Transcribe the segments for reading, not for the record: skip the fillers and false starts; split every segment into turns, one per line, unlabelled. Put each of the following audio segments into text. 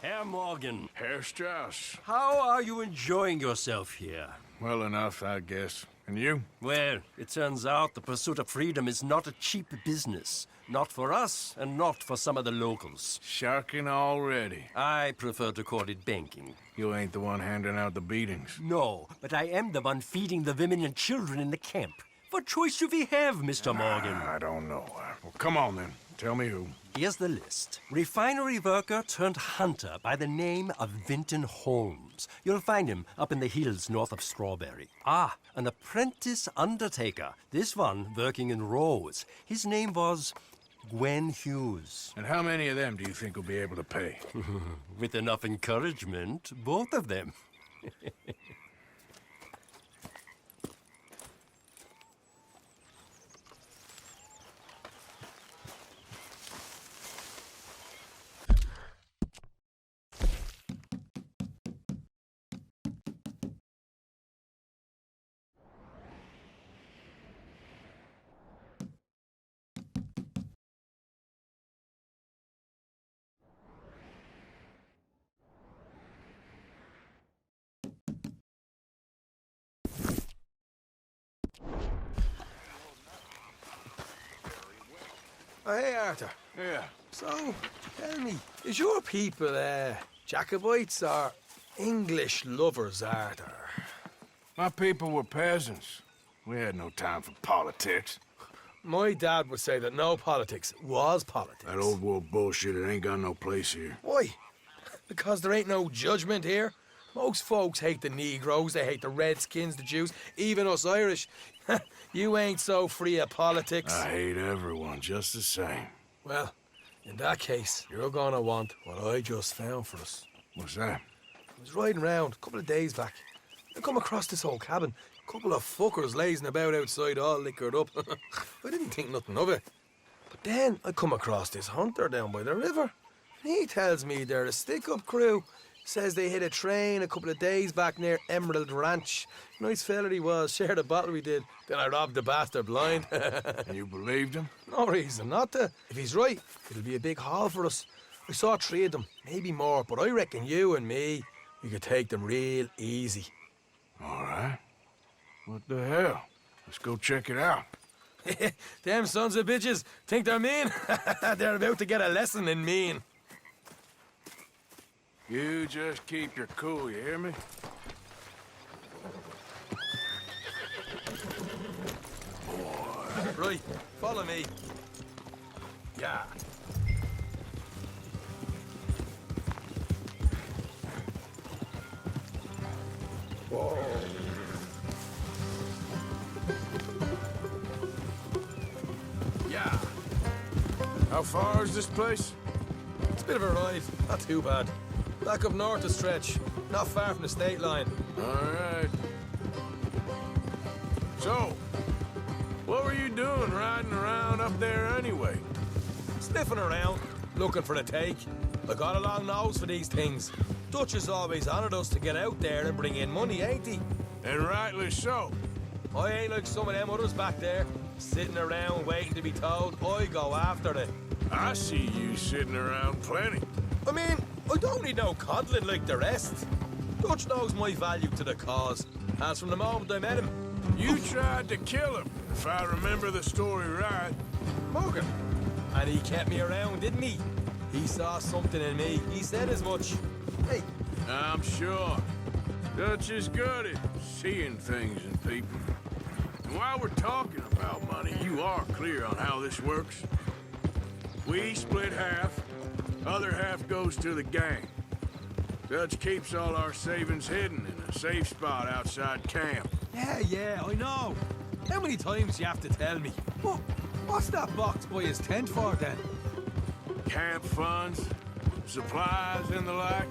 Herr Morgan.
Herr Strauss.
How are you enjoying yourself here?
Well enough, I guess. And you?
Well, it turns out the pursuit of freedom is not a cheap business. Not for us, and not for some of the locals.
Sharking already.
I prefer to call it banking.
You ain't the one handing out the beatings.
No, but I am the one feeding the women and children in the camp. What choice do we have, Mr. Morgan?
I don't know. Well, come on then. Tell me who.
Here's the list. Refinery worker turned hunter by the name of Vinton Holmes. You'll find him up in the hills north of Strawberry. Ah, an apprentice undertaker. This one working in rows. His name was Gwen Hughes.
And how many of them do you think will be able to pay?
With enough encouragement, both of them.
Oh, hey, Arthur.
Yeah.
So, tell me, is your people, Jacobites or English lovers, Arthur?
My people were peasants. We had no time for politics.
My dad would say that no politics was politics.
That old world bullshit, it ain't got no place here.
Why? Because there ain't no judgment here. Most folks hate the Negroes, they hate the Redskins, the Jews, even us Irish. You ain't so free of politics.
I hate everyone just the same.
Well, in that case, you're gonna want what I just found for us.
What's that?
I was riding around a couple of days back. I come across this old cabin. A couple of fuckers lazing about outside all liquored up. I didn't think nothing of it. But then I come across this hunter down by the river. And he tells me they're a stick-up crew. Says they hit a train a couple of days back near Emerald Ranch. Nice fella he was, shared a bottle we did. Then I robbed the bastard blind.
And you believed him?
No reason not to. If he's right, it'll be a big haul for us. I saw 3 of them, maybe more, but I reckon you and me, we could take them real easy.
All right. What the hell? Let's go check it out.
Them sons of bitches think they're mean. They're about to get a lesson in mean.
You just keep your cool, you hear me?
Right, follow me. Yeah. Whoa.
Yeah. How far is this place?
It's a bit of a ride, not too bad. Back up north a stretch, not far from the state line.
All right. So, what were you doing riding around up there anyway?
Sniffing around, looking for a take. I got a long nose for these things. Dutch has always honoured us to get out there and bring in money, ain't he?
And rightly so.
I ain't like some of them others back there, sitting around waiting to be told. I go after it.
I see you sitting around plenty.
I mean, I don't need no coddling like the rest. Dutch knows my value to the cause, as from the moment I met him.
You tried to kill him, if I remember the story right.
Morgan. And he kept me around, didn't he? He saw something in me. He said as much. Hey.
I'm sure. Dutch is good at seeing things in people. And while we're talking about money, you are clear on how this works. We split half. Other half goes to the gang. Dutch keeps all our savings hidden in a safe spot outside camp.
Yeah, I know. How many times you have to tell me? What's that box by his tent for, then?
Camp funds, supplies, and the like.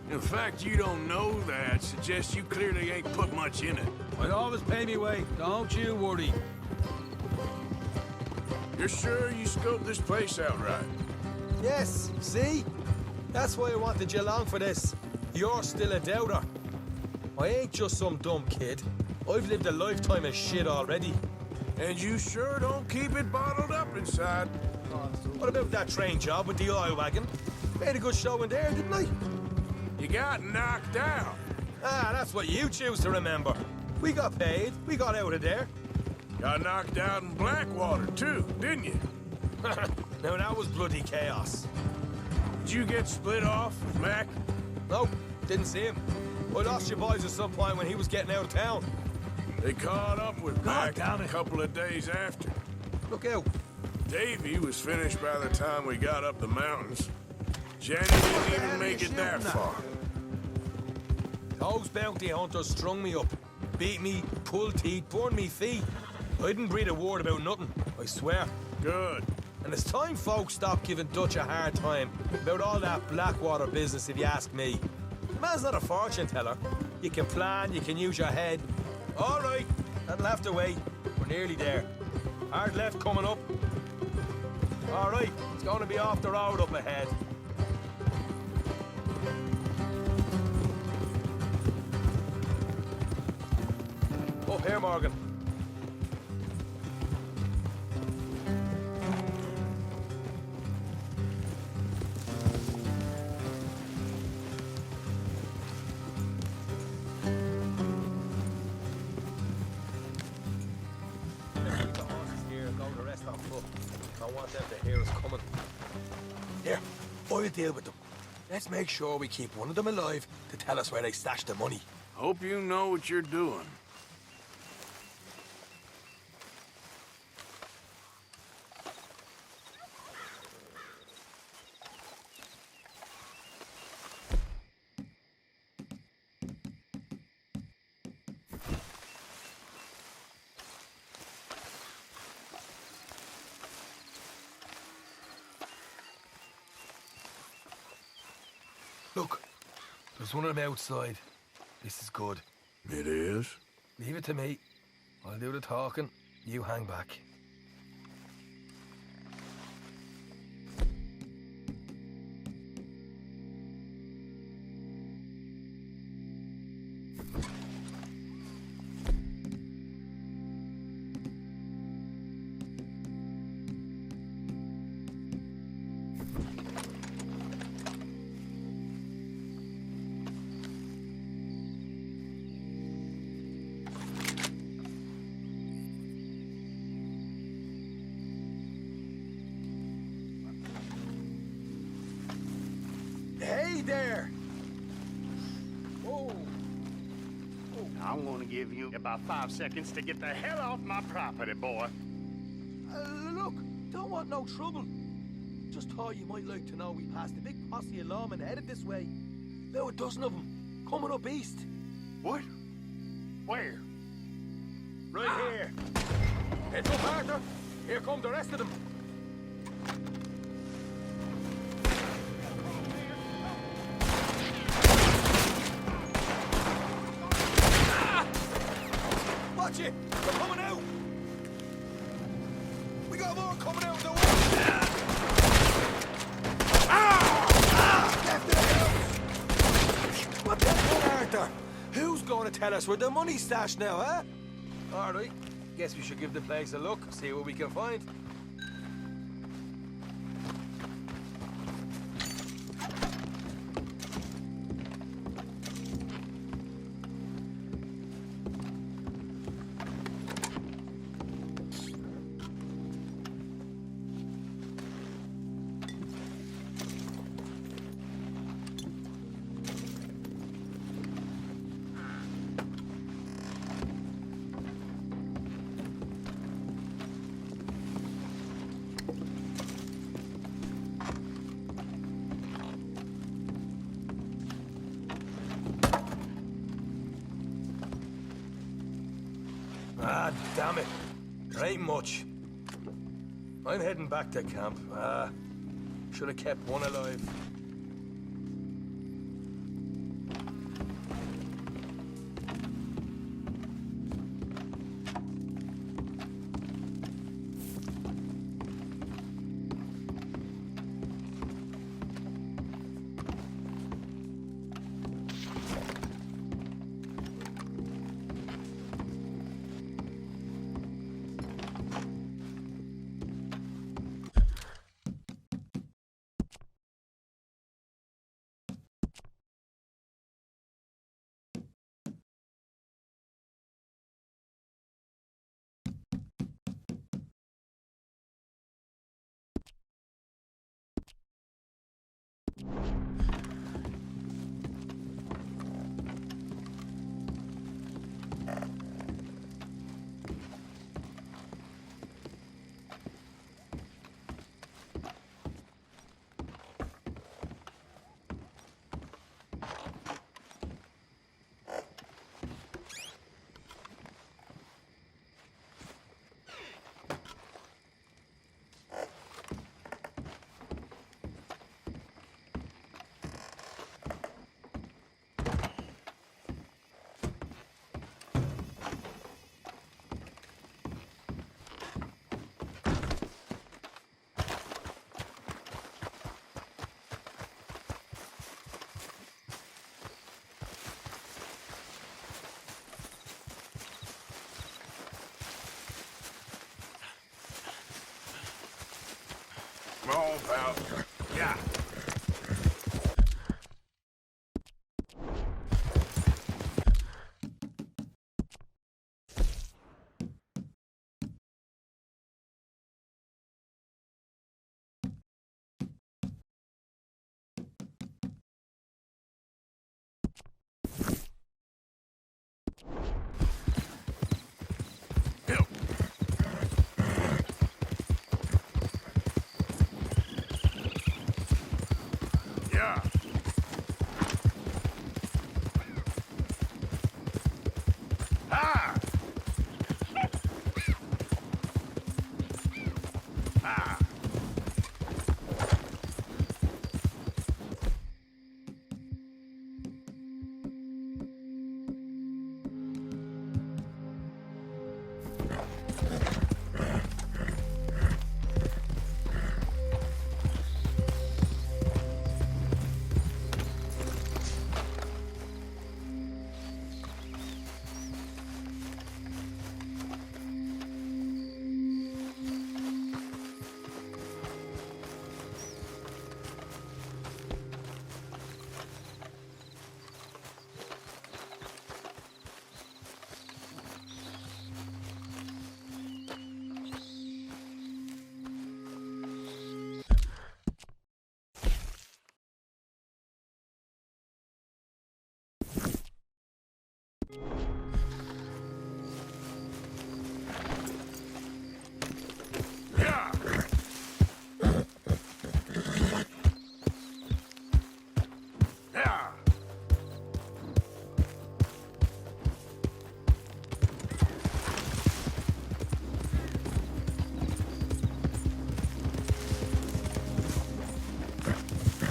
The fact you don't know that suggests you clearly ain't put much in it.
I always pay me way, don't you worry.
You're sure you scoped this place out right?
Yes, see? That's why I wanted you along for this. You're still a doubter. I ain't just some dumb kid. I've lived a lifetime of shit already.
And you sure don't keep it bottled up inside.
What about that train job with the oil wagon? Made a good show in there, didn't I?
You got knocked out.
Ah, that's what you choose to remember. We got paid. We got out of there.
Got knocked out in Blackwater, too, didn't you?
Now, that was bloody chaos.
Did you get split off with Mac?
Nope, didn't see him. I lost your boys at some point when he was getting out of town.
They caught up with
God
Mac
damn
a
it.
couple of days after.
Look out.
Davey was finished by the time we got up the mountains. Jenny didn't even make it that far.
Those bounty hunters strung me up. Beat me, pulled teeth, burned me feet. I didn't breathe a word about nothing, I swear.
Good.
And it's time folks stop giving Dutch a hard time about all that Blackwater business, if you ask me. The man's not a fortune teller. You can plan, you can use your head. All right, that'll have to wait. We're nearly there. Hard left coming up. All right, it's going to be off the road up ahead. Up here, Morgan. The horses here, go the rest on foot. I want them to hear us coming. Here, I'll deal with them. Let's make sure we keep one of them alive to tell us where they stashed the money.
Hope you know what you're doing.
Look, there's one of them outside. This is good.
It is?
Leave it to me. I'll do the talking. You hang back. Hey there! Whoa!
I'm gonna give you about 5 seconds to get the hell off my property, boy.
Look, don't want no trouble. Just thought you might like to know we passed a big posse of lawmen headed this way. About a dozen of them, coming up east.
What? Where?
Right here. Heads up, Arthur. Here come the rest of them. Watch it! They're coming out! We got more coming out the way! Left of the house! What the hell, Arthur? Who's going to tell us where the money's stashed now, huh? All right. Guess we should give the place a look, see what we can find. Ah, damn it. There ain't much. I'm heading back to camp. Should have kept one alive.
Come on, pal. Yeah. Yeah. Ah! Ah! Yeah! Yeah!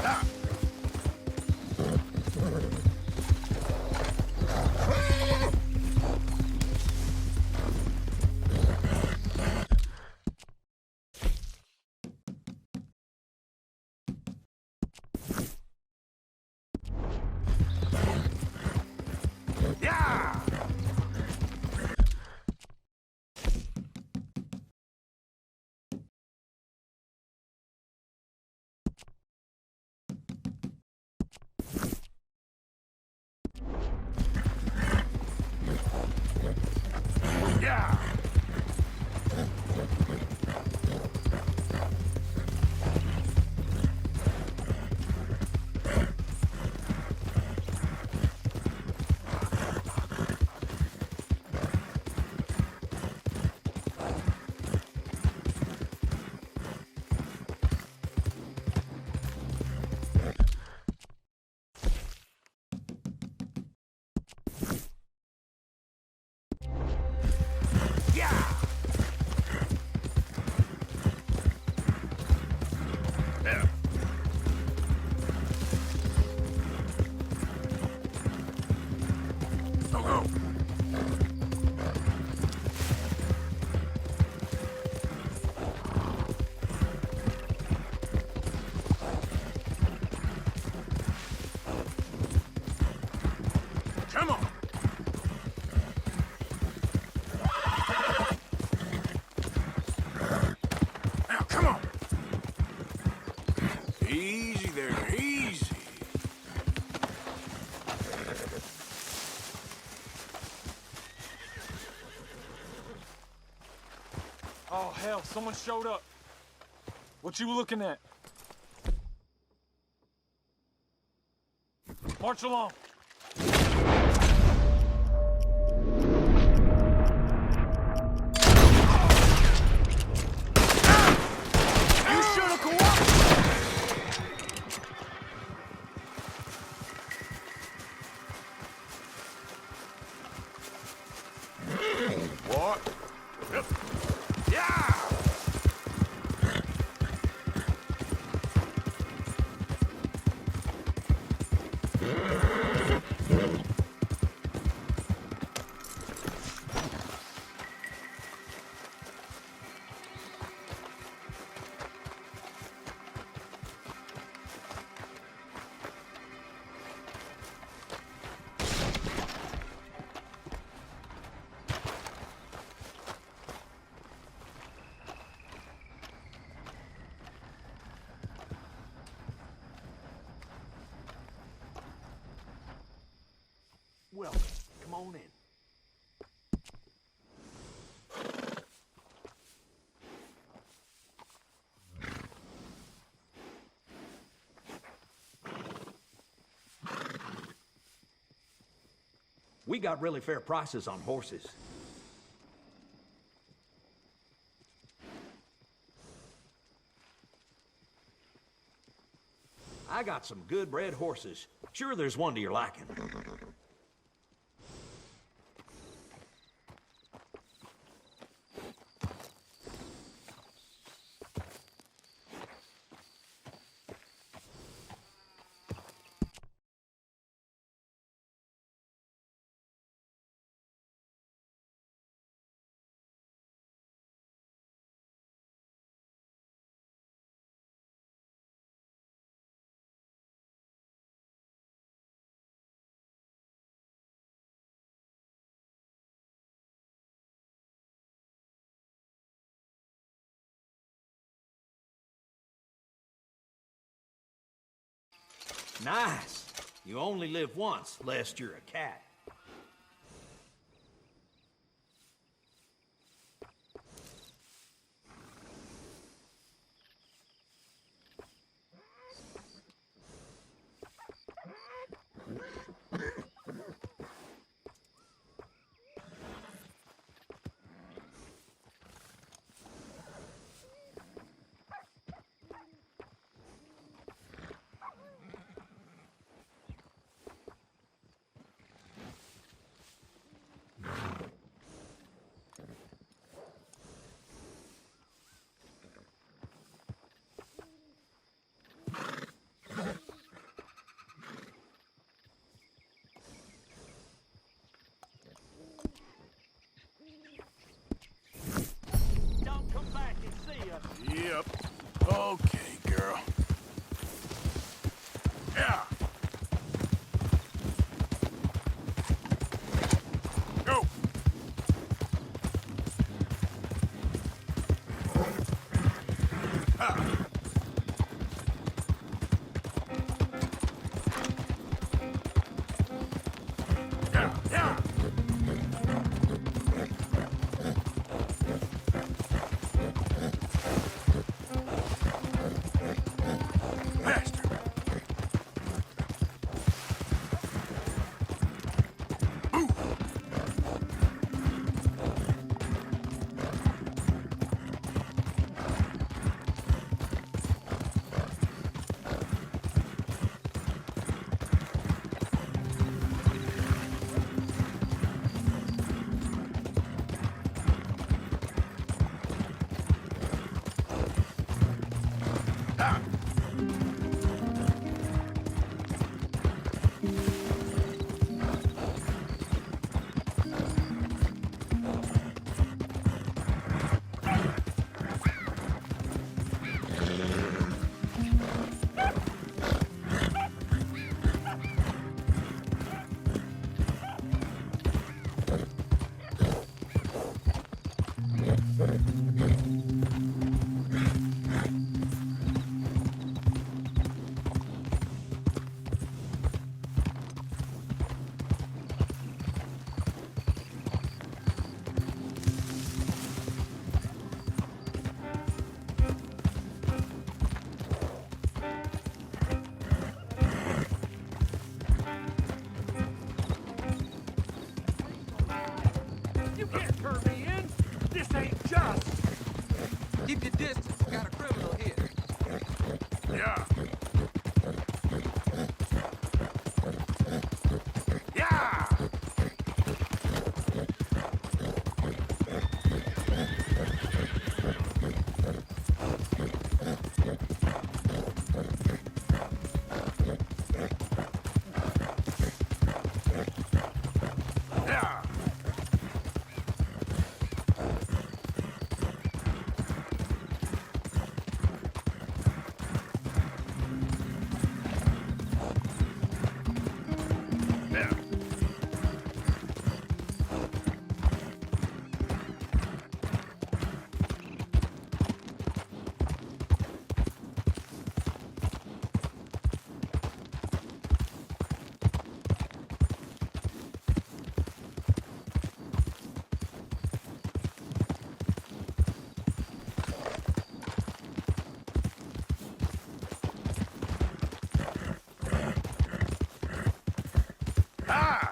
Ah! Yeah! Yeah! Yeah! Yeah. Go, go! Come on! Now, come on! Easy there, easy.
Oh, hell, someone showed up. What you looking at? March along.
You should have cooperated! What? Yeah! Welcome. Come on in.
We got really fair prices on horses. I got some good bred horses. Sure there's one to your liking. Nice. You only live once, lest you're a cat.
Yeah. Yeah. Yeah. Yeah. Ah!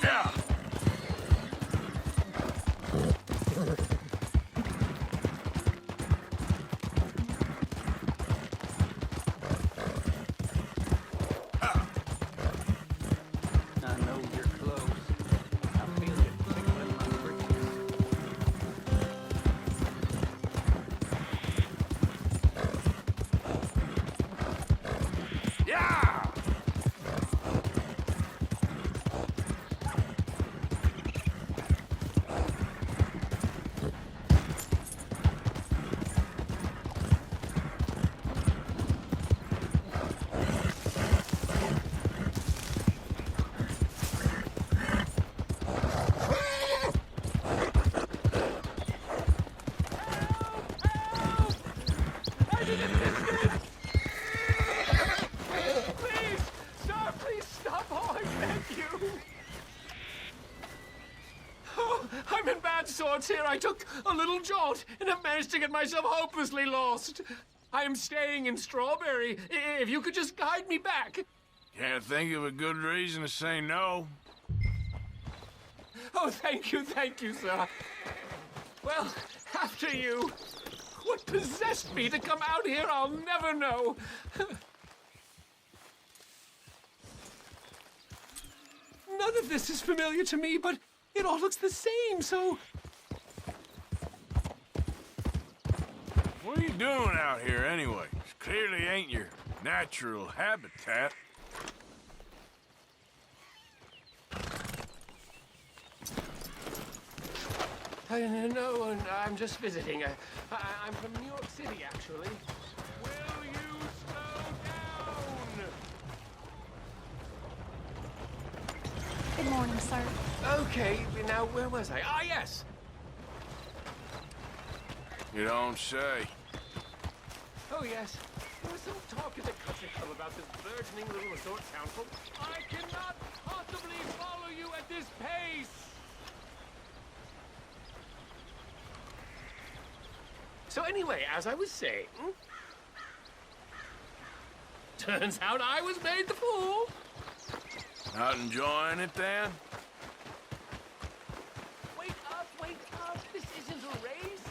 Yeah.
I know you're close. I feel it tickling my britches.
Yeah.
Please! Stop! Please stop! Oh, I beg you! Oh, I'm in bad sorts here. I took a little jaunt and have managed to get myself hopelessly lost. I am staying in Strawberry. If you could just guide me back.
Can't think of a good reason to say no.
Oh, thank you, sir. Well, after you. What possessed me to come out here, I'll never know. None of this is familiar to me, but it all looks the same, so...
What are you doing out here anyway? This clearly ain't your natural habitat.
No, I'm just visiting. I'm from New York City, actually.
Will you slow down?
Good morning, sir.
Okay, now where was I? Ah, yes.
You don't say.
Oh, yes. There was some talk in the country club about this burgeoning little resort council. I cannot possibly follow you at this pace. So anyway, as I was saying, turns out I was made the fool.
Not enjoying it then?
Wake up, wake up. This isn't a race.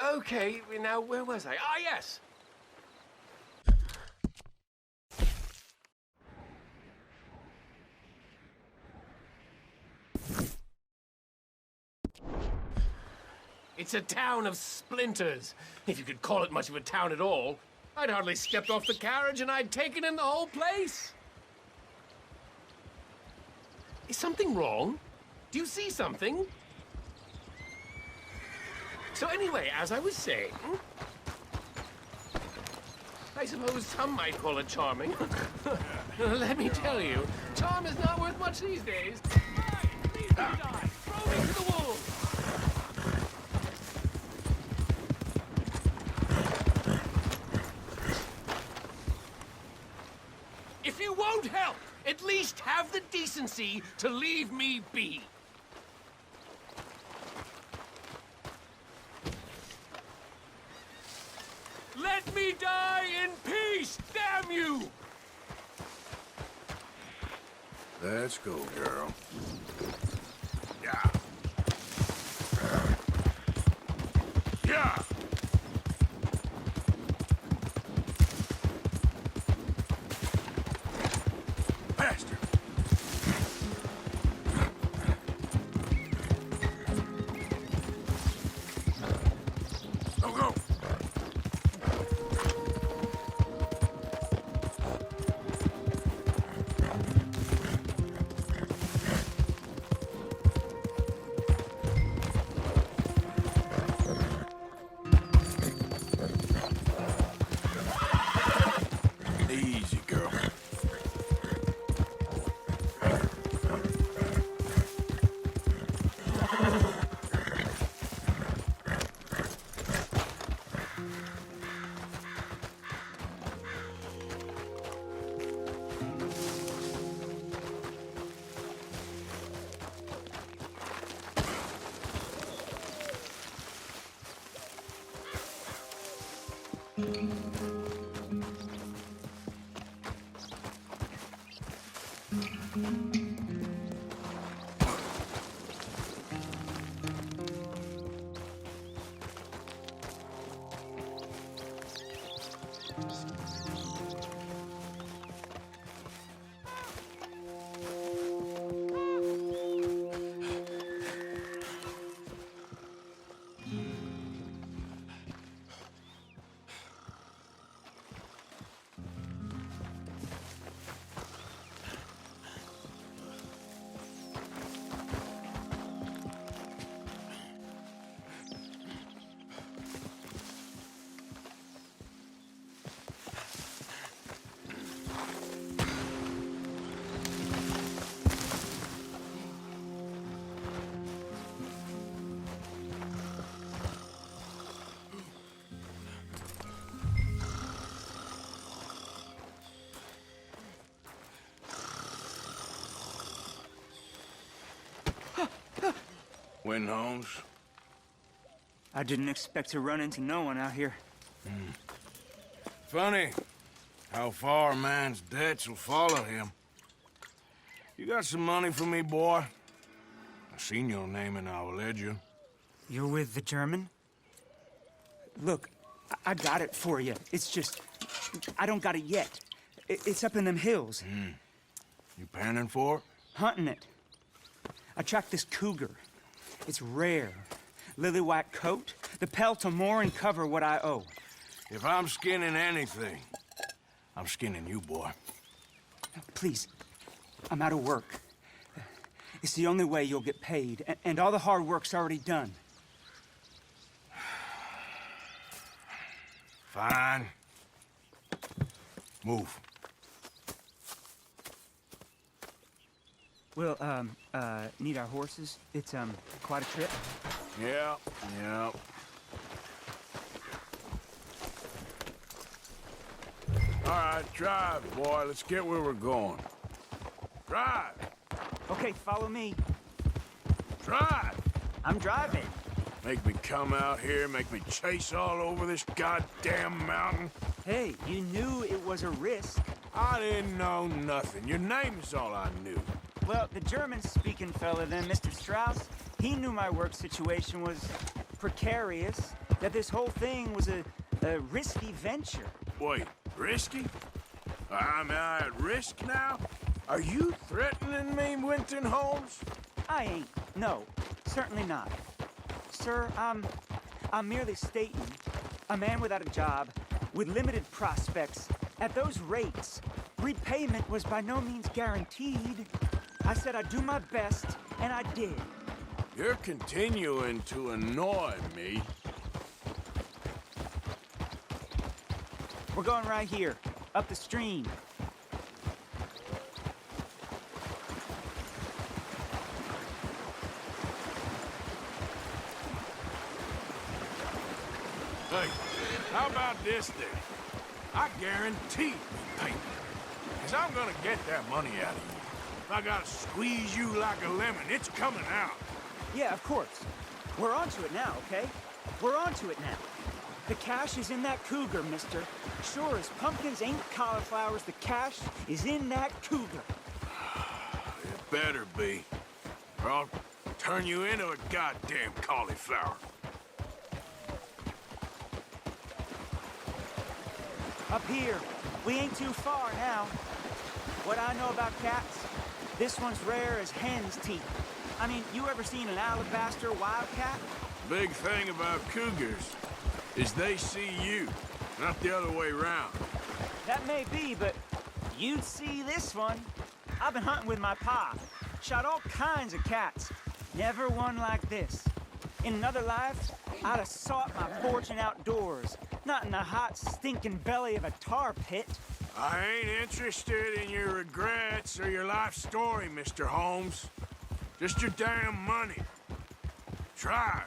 Okay, now where was I? Ah, yes. It's a town of splinters, if you could call it much of a town at all. I'd hardly stepped off the carriage and I'd taken in the whole place. Is something wrong? Do you see something? So anyway, as I was saying, I suppose some might call it charming. Let me tell you, Tom is not worth much these days. Hey, leave me die. Throw me to the wolves. If you won't help, at least have the decency to leave me be. Let me die in peace, damn you!
Let's go, girl. Yeah. Yeah! Faster! Go, go! Easy, girl. Win, Holmes.
I didn't expect to run into no one out here.
Funny how far a man's debts will follow him. You got some money for me, boy? I seen your name in our ledger.
You're with the German? Look, I got it for you. It's just, I don't got it yet. It's up in them hills.
You panning for it?
Hunting it. I tracked this cougar. It's rare. Lily white coat, the pelt to more and cover what I owe.
If I'm skinning anything, I'm skinning you, boy.
Please, I'm out of work. It's the only way you'll get paid, and all the hard work's already done.
Fine. Move.
We'll, need our horses. It's, quite a trip.
Yeah, yeah. All right, drive, boy. Let's get where we're going. Drive!
Okay, follow me.
Drive!
I'm driving.
Make me come out here, make me chase all over this goddamn mountain.
Hey, you knew it was a risk.
I didn't know nothing. Your name is all I knew.
Well, the German-speaking fella then, Mr. Strauss, he knew my work situation was precarious, that this whole thing was a risky venture.
Wait, risky? Am I at risk now? Are you threatening me, Winton Holmes?
I ain't. No, certainly not. Sir, I'm merely stating, a man without a job, with limited prospects, at those rates, repayment was by no means guaranteed. I said I'd do my best, and I did.
You're continuing to annoy me.
We're going right here, up the stream.
Hey, how about this then? I guarantee you pay me. Because I'm gonna get that money out of you. If I gotta squeeze you like a lemon, it's coming out.
Yeah, of course. We're onto it now, okay? We're onto it now. The cash is in that cougar, mister. Sure as pumpkins ain't cauliflowers, the cash is in that cougar.
It better be. Or I'll turn you into a goddamn cauliflower.
Up here, we ain't too far now. What I know about cats, this one's rare as hen's teeth. I mean, you ever seen an alabaster wildcat?
Big thing about cougars is they see you, not the other way around.
That may be, but you'd see this one. I've been hunting with my pa. Shot all kinds of cats. Never one like this. In another life, I'd have sought my fortune outdoors, not in the hot, stinking belly of a tar pit.
I ain't interested in your regrets or your life story, Mr. Holmes. Just your damn money. Drive.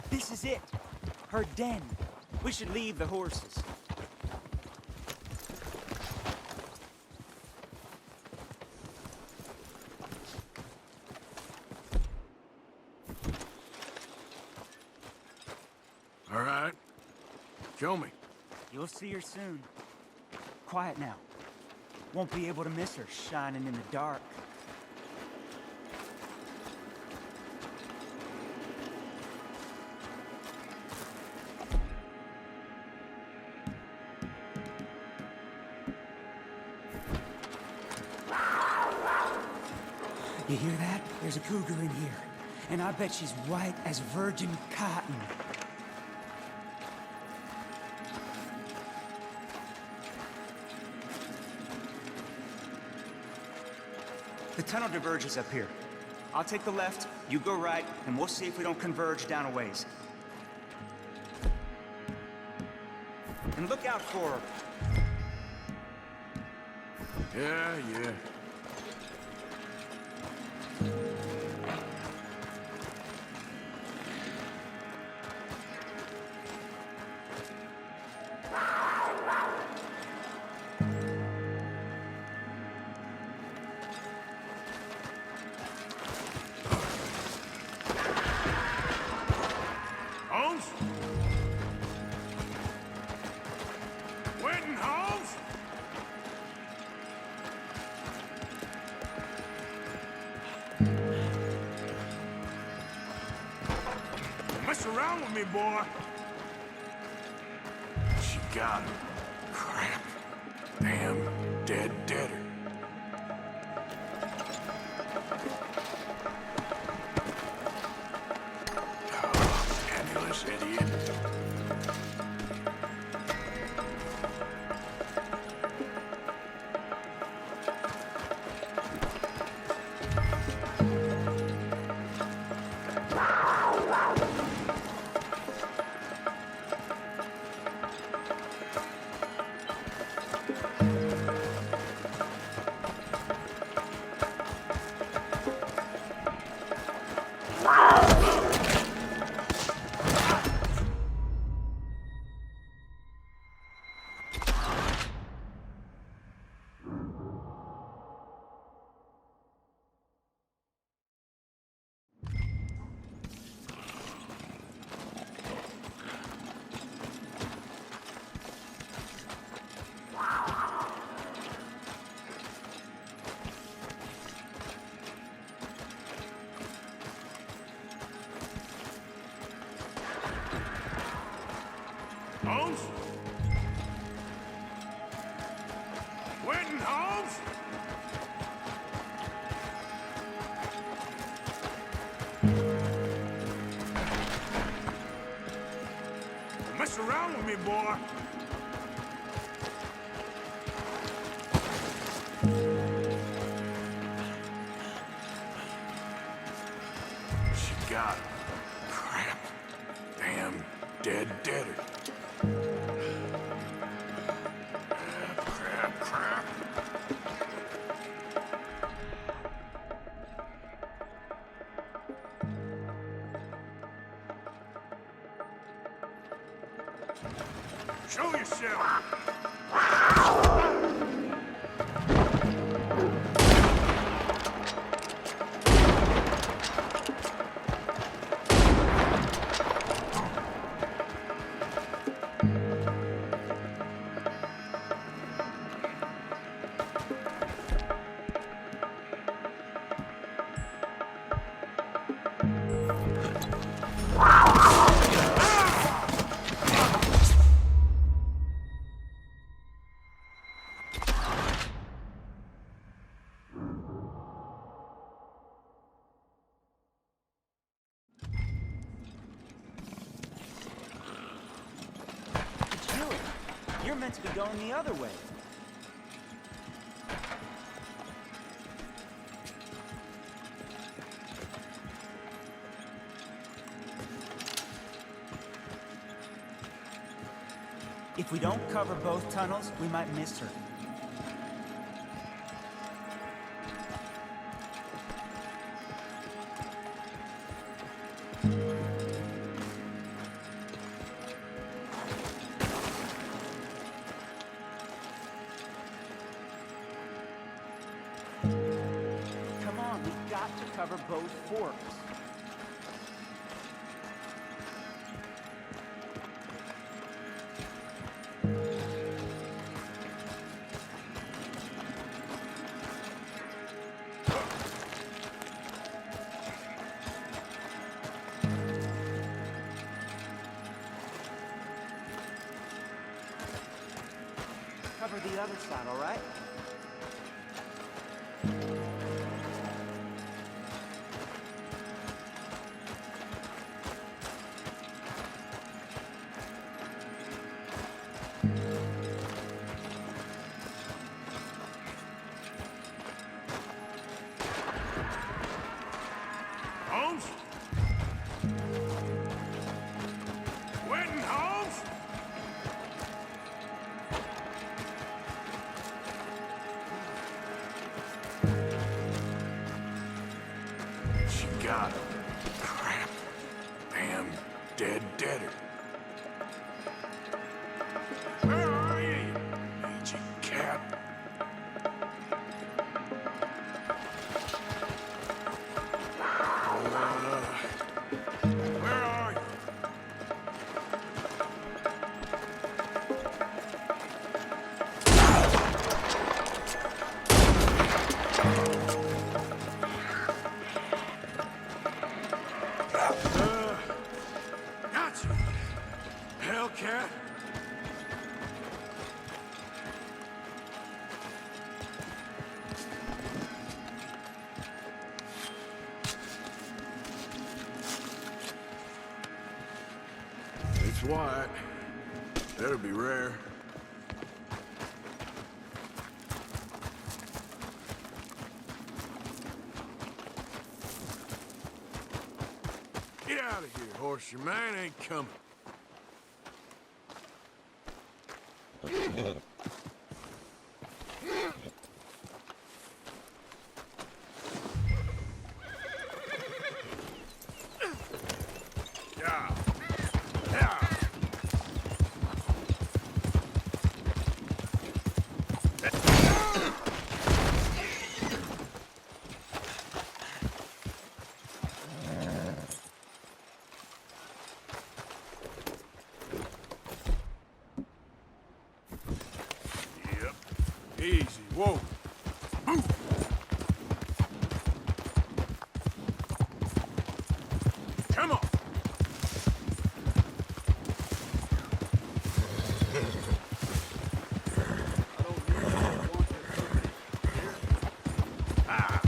This is it. Her den. We should leave the horses.
All right. Show me.
You'll see her soon. Quiet now. Won't be able to miss her shining in the dark. You hear that? There's a cougar in here. And I bet she's white as virgin cotton. The tunnel diverges up here. I'll take the left, you go right, and we'll see if we don't converge down a ways. And look out for her.
Yeah. Holmes? Quentin Holmes? Don't mess around with me, boy. She got him. Crap. Damn deader. Penniless idiot. Holmes? Quentin Holmes? Don't mess around with me, boy. She got him. Crap. Show yourself!
You're meant to be going the other way. If we don't cover both tunnels, we might miss her. Come on, we've got to cover both forks. Cover the other side, all right?
Holmes? Wetton Holmes? She got him. Crap. Damn deader. Where are you, aging cap? Where are you? Gotcha. Hellcat. It's white. That'll be rare. Get out of here, horse. Your man ain't coming. Yeah. Yeah. Yep. Easy. Whoa. Move. Come on. Ah.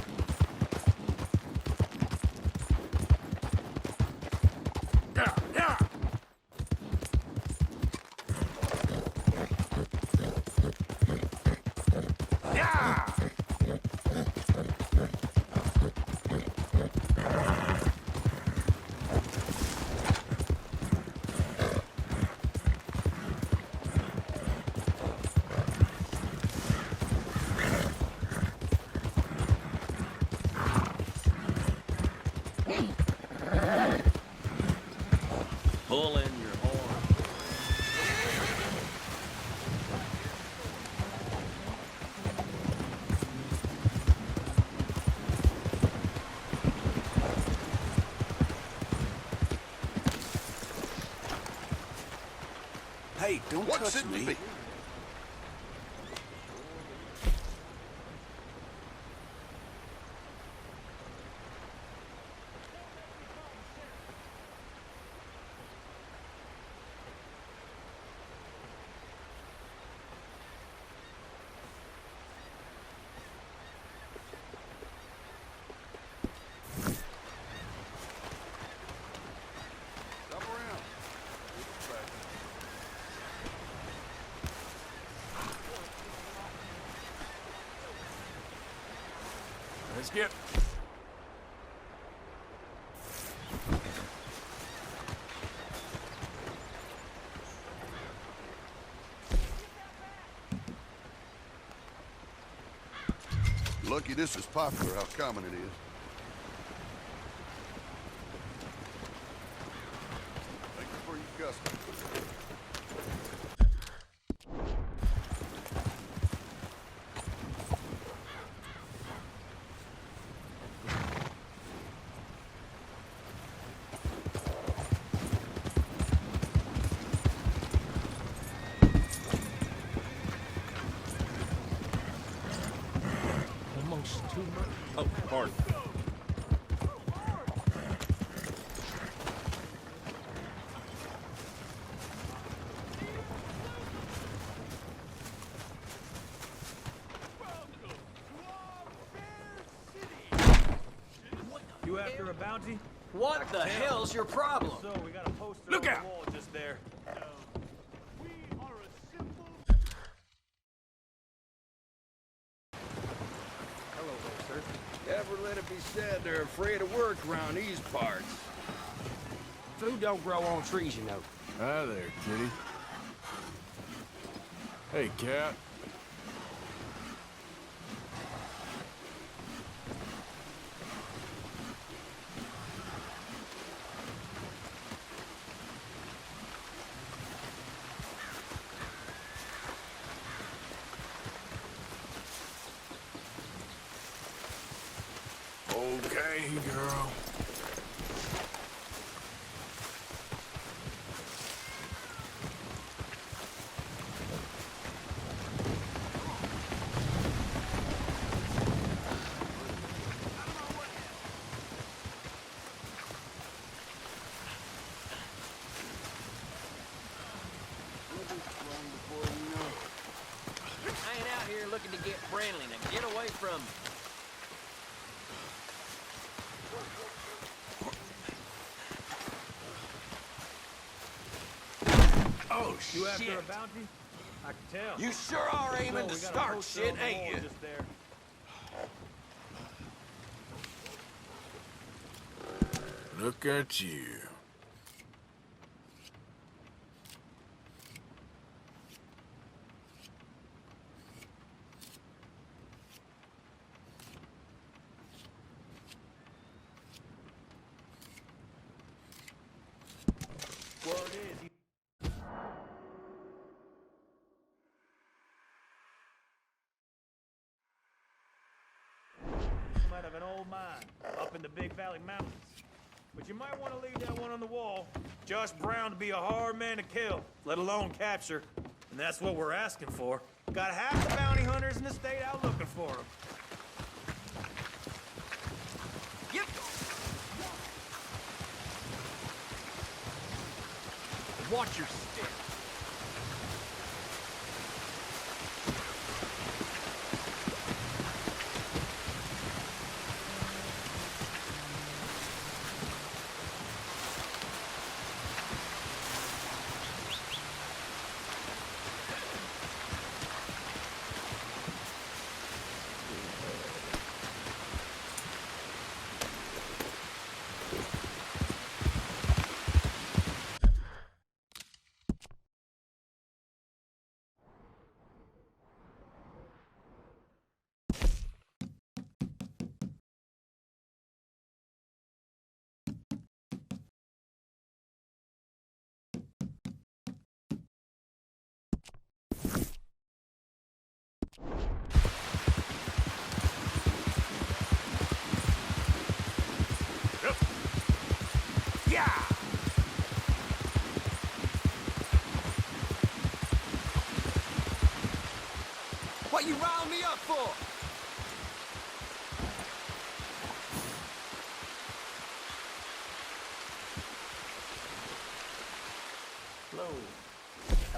Yeah, yeah. Yeah. Hey, don't touch me.
Let's get...
Lucky this is popular, how common it is. Thank you for your custom.
Oh, pardon.
You after a bounty?
What the hell's your problem?
So we got a poster
Look
on
out!
the wall just there.
Hello there, sir. Never let it be said they're afraid of work around these parts.
Food don't grow on trees, you know.
Hi there, kitty. Hey, cat. Okay, girl.
I ain't out here looking to get friendly. Now get away from me.
Oh,
You
shit.
after a bounty? I can tell.
You sure are aiming to
We got a
start
poster
shit,
on the
ain't
wall
you?
just there.
Look at you.
Word is, you might have an old mine up in the Big Valley Mountains. But you might want to leave that one on the wall. Josh Brown to be a hard man to kill, let alone capture. And that's what we're asking for. Got half the bounty hunters in the state out looking for him.
Yep. Watch your step.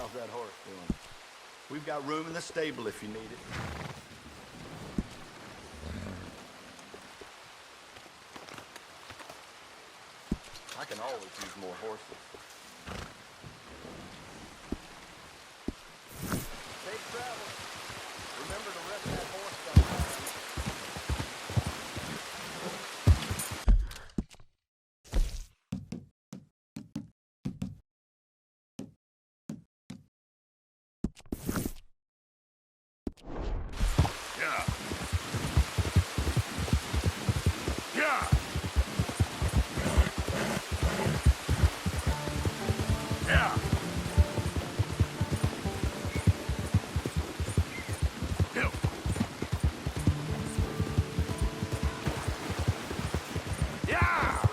How's that horse doing? We've got room in the stable if you need it. I can always use more horses. Safe travel. Remember to rest that horse sometime.
Yeah. Yeah. Yeah. Hill. Yeah.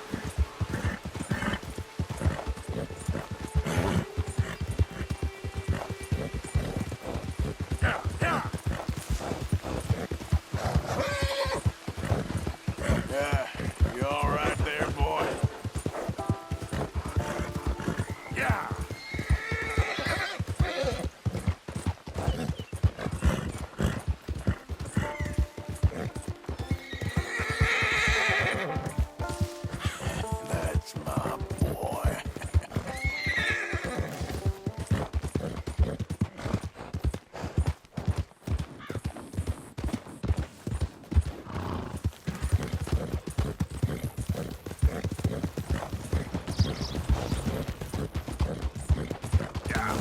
Yeah. Yeah. Yeah. You all right there, boy? Yeah. That's my boy. Yeah.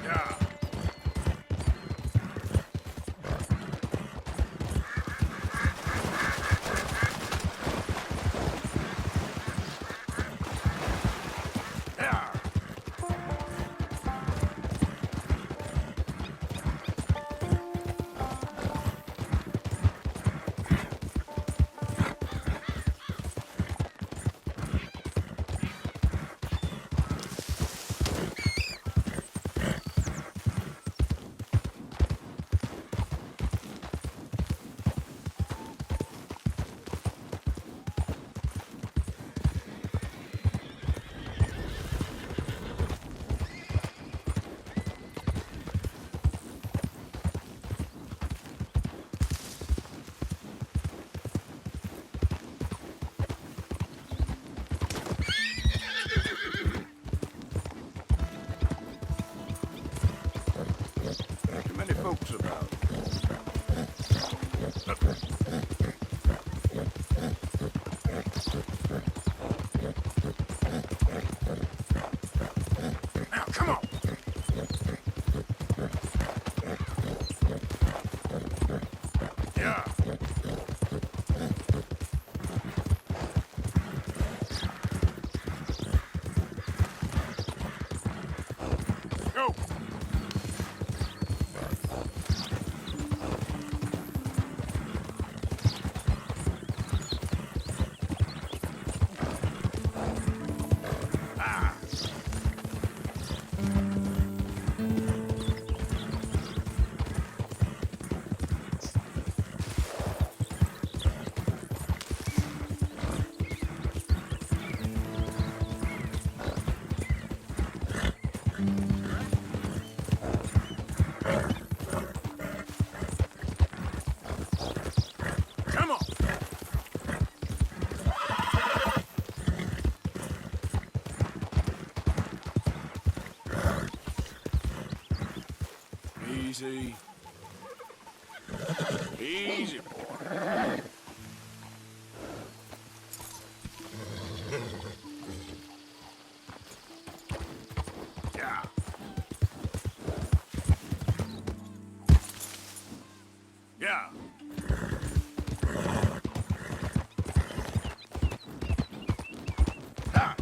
Yeah. Yeah. Too many folks about. Now, come on. Yeah. Go. Ah. Come on. Easy. Easy, boy. Yeah. Yeah. Ah.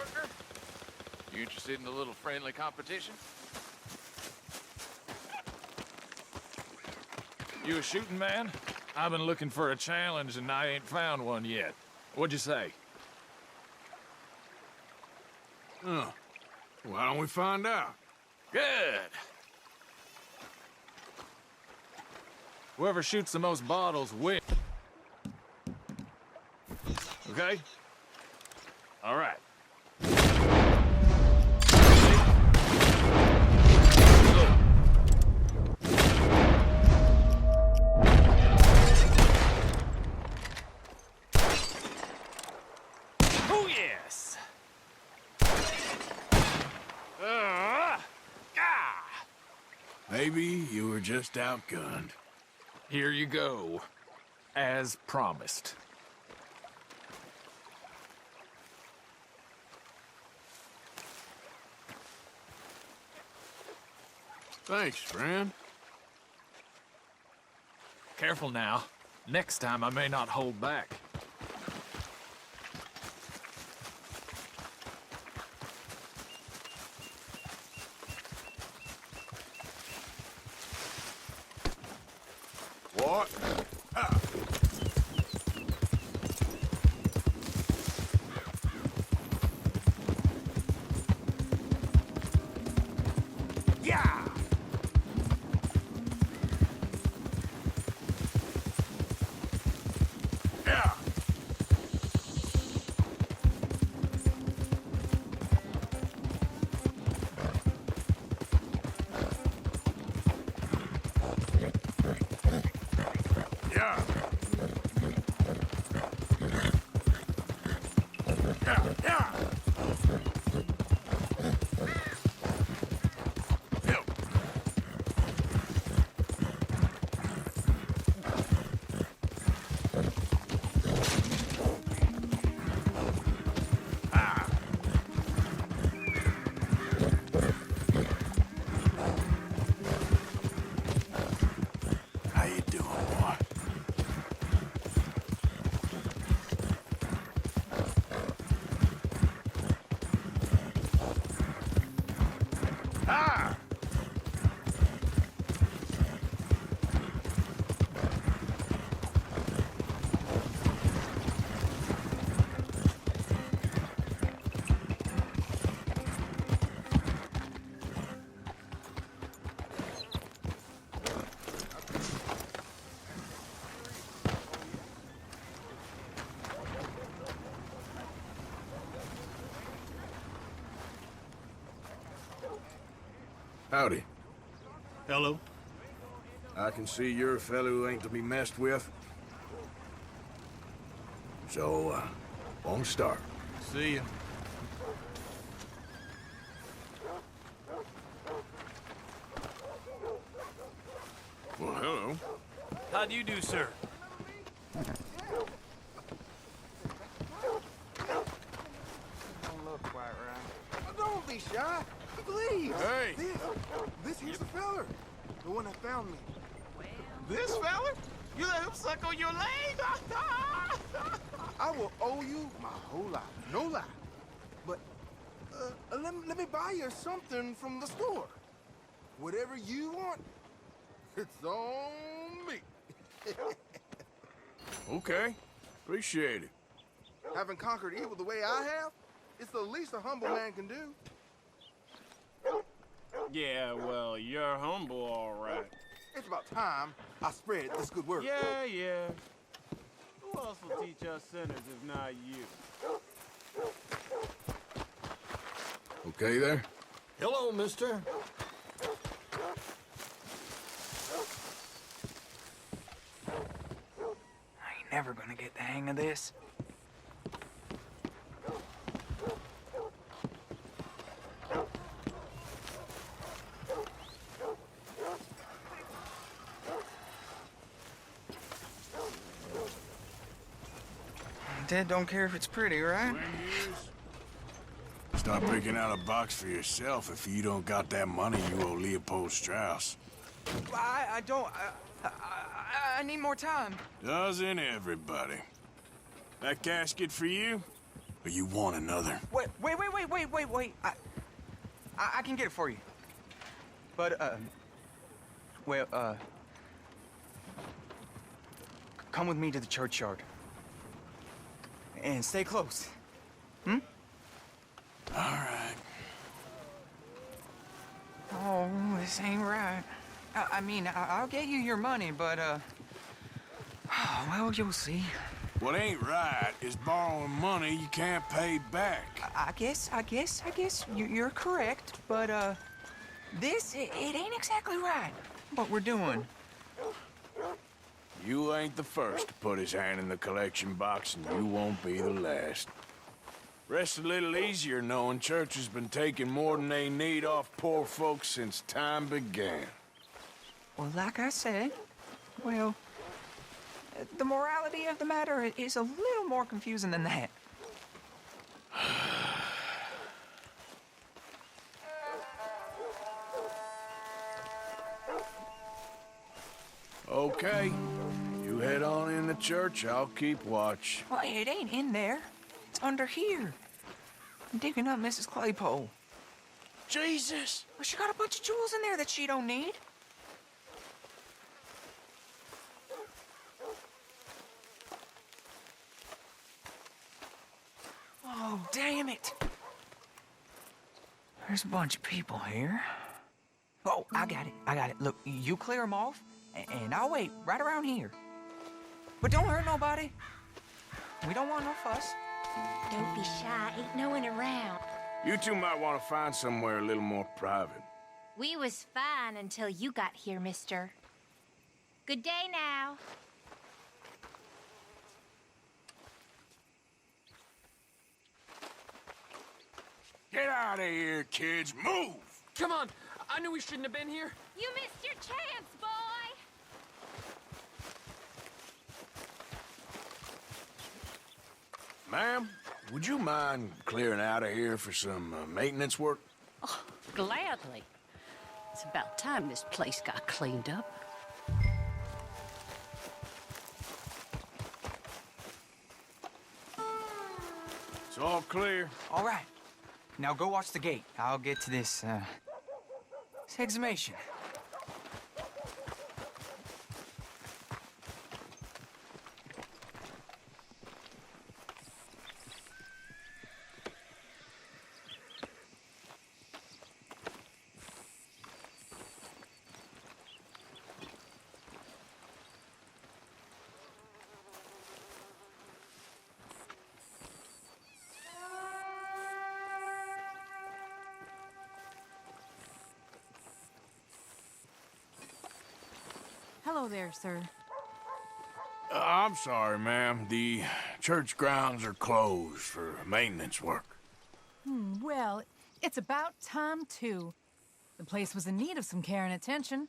partner? You interested in a little friendly competition? You a shooting man? I've been looking for a challenge and I ain't found one yet. What'd you say?
Huh. Why don't we find out?
Good. Whoever shoots the most bottles wins. Okay? All right. Oh, yes.
Maybe you were just outgunned.
Here you go. As promised.
Thanks, friend.
Careful now. Next time I may not hold back.
What? Ah.
Yeah!
Yeah. Yeah. Yeah. Yeah. Yep. Ah. How you doing, boy? Ah! Howdy.
Hello.
I can see you're a fellow who ain't to be messed with. So, won't start.
See ya.
Well, hello.
How do you do, sir?
Don't look quite right. Don't be shy. Please.
Hey.
This here's the feller. The one that found me.
This fella? You let him suck on your leg?
I will owe you my whole life. No lie. But, let me buy you something from the store. Whatever you want, it's on me.
Okay. Appreciate it.
Having conquered evil the way I have, it's the least a humble man can do.
Yeah, well, you're humble, all right.
It's about time I spread this good word.
Yeah. Who else will teach us sinners if not you?
Okay there?
Hello, mister.
I ain't never gonna get the hang of this. Dad don't care if it's pretty, right?
Start picking out a box for yourself if you don't got that money you owe Leopold Strauss.
I don't. I need more time.
Doesn't everybody? That casket for you? or you want another?
Wait. I can get it for you. But, come with me to the churchyard. And stay close. Hmm?
All right.
Oh, this ain't right. I mean, I'll get you your money, but, well, you'll see.
What ain't right is borrowing money you can't pay back.
I guess you're correct, but, it ain't exactly right, what we're doing.
You ain't the first to put his hand in the collection box, and you won't be the last. Rests a little easier knowing church has been taking more than they need off poor folks since time began.
Well, like I said, well, the morality of the matter is a little more confusing than that.
Okay, you head on in the church, I'll keep watch.
Well, it ain't in there. It's under here. I'm digging up Mrs. Claypole.
Jesus!
Well, she got a bunch of jewels in there that she don't need. Oh, damn it. There's a bunch of people here. Oh, I got it. Look, you clear them off, and I'll wait right around here. But don't hurt nobody. We don't want no fuss.
Don't be shy. Ain't no one around.
You two might want to find somewhere a little more private.
We was fine until you got here, mister. Good day now.
Get out of here, kids. Move!
Come on. I knew we shouldn't have been here.
You missed your chance, boy.
Ma'am, would you mind clearing out of here for some maintenance work?
Oh, gladly. It's about time this place got cleaned up.
It's all clear.
All right. Now go watch the gate. I'll get to this exhumation.
Hello there, sir.
I'm sorry, ma'am. The church grounds are closed for maintenance work.
Well, it's about time, too. The place was in need of some care and attention.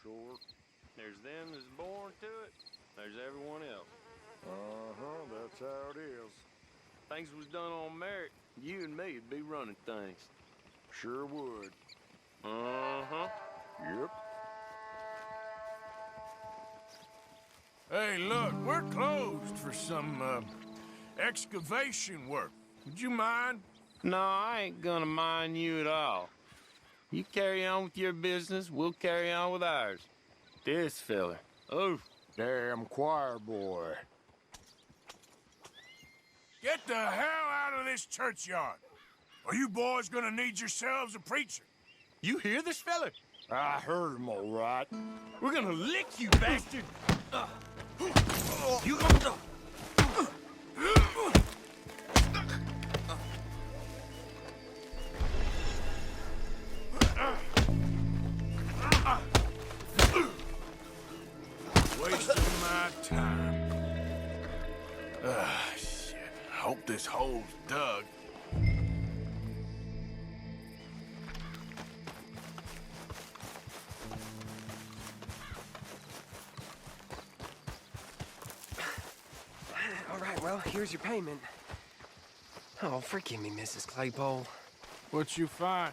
Sure. There's them that's born to it. There's everyone else. Uh-huh, that's how it is. Things was done on merit, you and me'd be running things. Sure would. Uh-huh. Yep. Hey, look, we're closed for some, excavation work. Would you mind? No, I ain't gonna mind you at all. You carry on with your business, we'll carry on with ours. This fella. Oh, damn choir boy. Get the hell out of this churchyard. Are you boys gonna need yourselves a preacher? You hear this fella? I heard him all right. We're gonna lick you, bastard. You gonna... Wasting my time. Shit. Hope this hole's dug.
All right, well, here's your payment. Oh, forgive me, Mrs. Claypole.
What you find?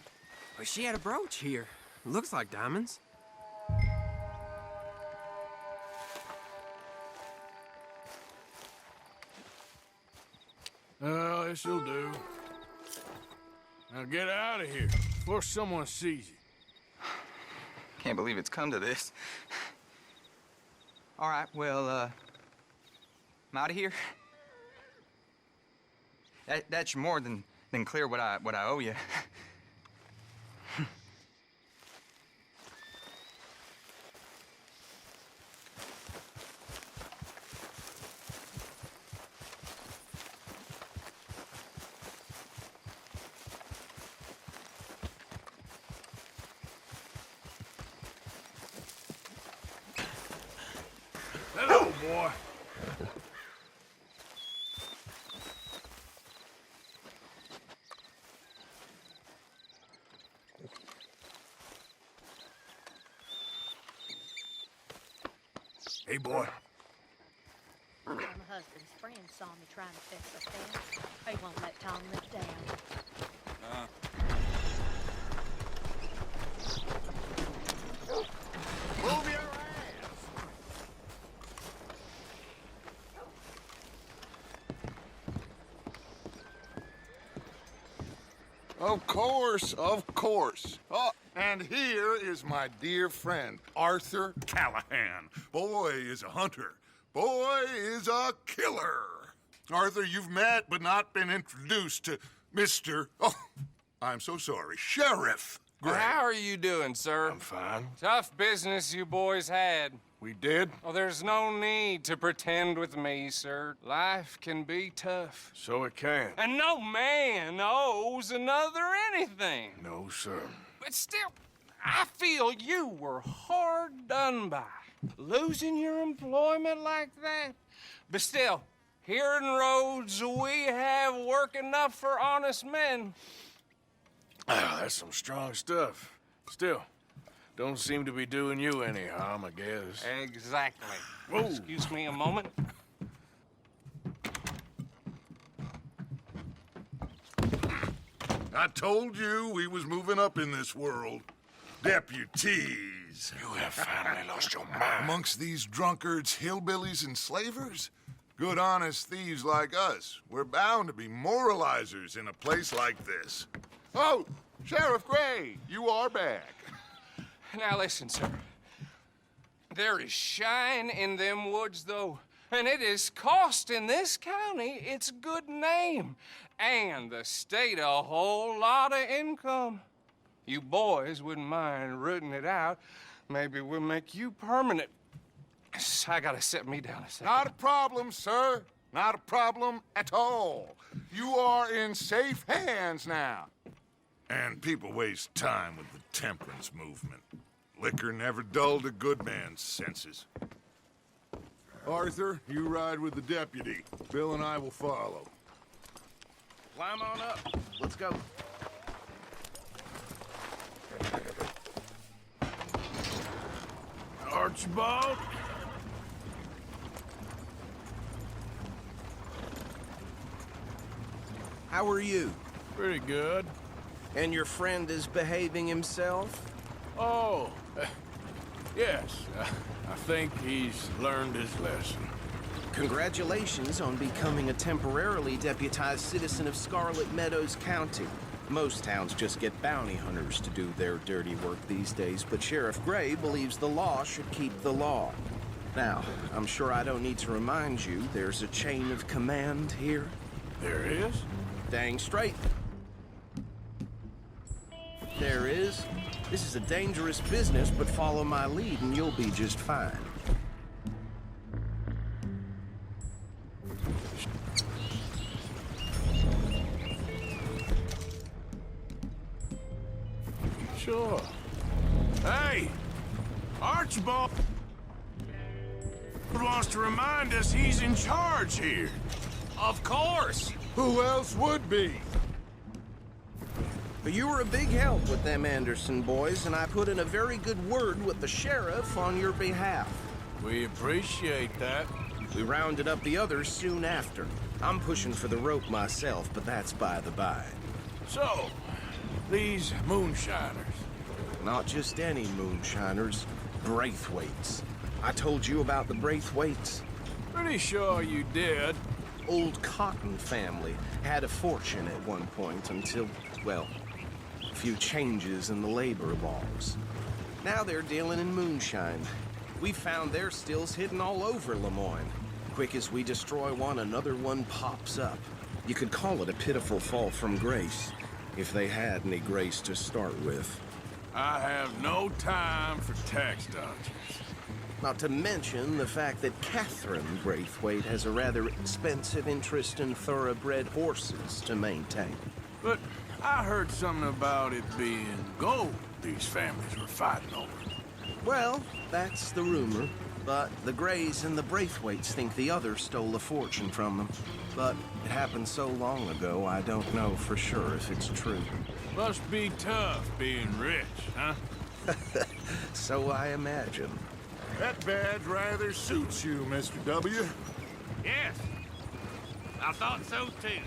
Well, she had a brooch here. Looks like diamonds.
Oh, this'll do. Now get out of here before someone sees you.
Can't believe it's come to this. All right, well, I'm out of here. That's more than clear what I owe you.
Hello, boy. Hey, boy.
My husband's friend saw me trying to fix a fence. He won't let Tom live down.
Move your ass!
Of course, of course. Oh, and here is my dear friend, Arthur Callahan. Boy is a hunter. Boy is a killer. Arthur, you've met but not been introduced to Mr. Oh, I'm so sorry, Sheriff Gray.
How are you doing, sir?
I'm fine.
Tough business you boys had.
We did?
Oh, there's no need to pretend with me, sir. Life can be tough.
So it can.
And no man owes another anything.
No, sir.
But still, I feel you were hard done by. Losing your employment like that. But still, here in Rhodes, we have work enough for honest men.
Ah, that's some strong stuff. Still, don't seem to be doing you any harm, I guess.
Exactly.
Whoa.
Excuse me a moment.
I told you we was moving up in this world. Deputies.
You have finally lost your mind.
Amongst these drunkards, hillbillies, and slavers? Good honest thieves like us. We're bound to be moralizers in a place like this. Oh, Sheriff Gray, you are back.
Now listen, sir. There is shine in them woods, though, and it is costing this county its good name and the state a whole lot of income. You boys wouldn't mind rooting it out. Maybe we'll make you permanent. I gotta sit me down a second.
Not a problem, sir. Not a problem at all. You are in safe hands now. And people waste time with the temperance movement. Liquor never dulled a good man's senses. Arthur, you ride with the deputy. Bill and I will follow.
Climb on up. Let's go.
Archibald?
How are you?
Pretty good.
And your friend is behaving himself?
Oh, yes. I think he's learned his lesson.
Congratulations on becoming a temporarily deputized citizen of Scarlet Meadows County. Most towns just get bounty hunters to do their dirty work these days, but Sheriff Gray believes the law should keep the law. Now, I'm sure I don't need to remind you there's a chain of command here.
There is?
Dang straight. There is. This is a dangerous business, but follow my lead and you'll be just fine.
Sure. Hey! Archibald wants to remind us he's in charge here.
Of course.
Who else would be?
But you were a big help with them Anderson boys, and I put in a very good word with the sheriff on your behalf.
We appreciate that.
We rounded up the others soon after. I'm pushing for the rope myself, but that's by the by.
So, these moonshiners.
Not just any moonshiners, Braithwaites. I told you about the Braithwaites.
Pretty sure you did.
Old Cotton family had a fortune at one point until, well, a few changes in the labor laws. Now they're dealing in moonshine. We found their stills hidden all over Lemoyne. Quick as we destroy one, another one pops up. You could call it a pitiful fall from grace, if they had any grace to start with.
I have no time for tax dodgers.
Not to mention the fact that Catherine Braithwaite has a rather expensive interest in thoroughbred horses to maintain.
But I heard something about it being gold these families were fighting over.
Well, that's the rumor. But the Grays and the Braithwaites think the other stole a fortune from them. But it happened so long ago, I don't know for sure if it's true.
Must be tough being rich, huh?
So I imagine.
That badge rather suits you, Mr. W.
Yes. I thought so, too.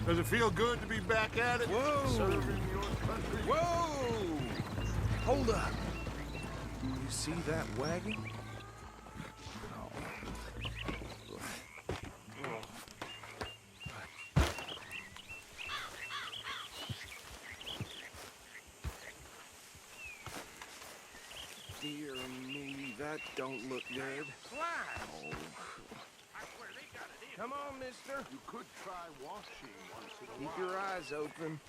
Does it feel good to be back at it?
Whoa!
Serving your country?
Whoa! Hold up. You see that wagon? Dear me, that don't look good. Oh. Come on, mister.
You could try washing once in a while.
Keep your eyes open.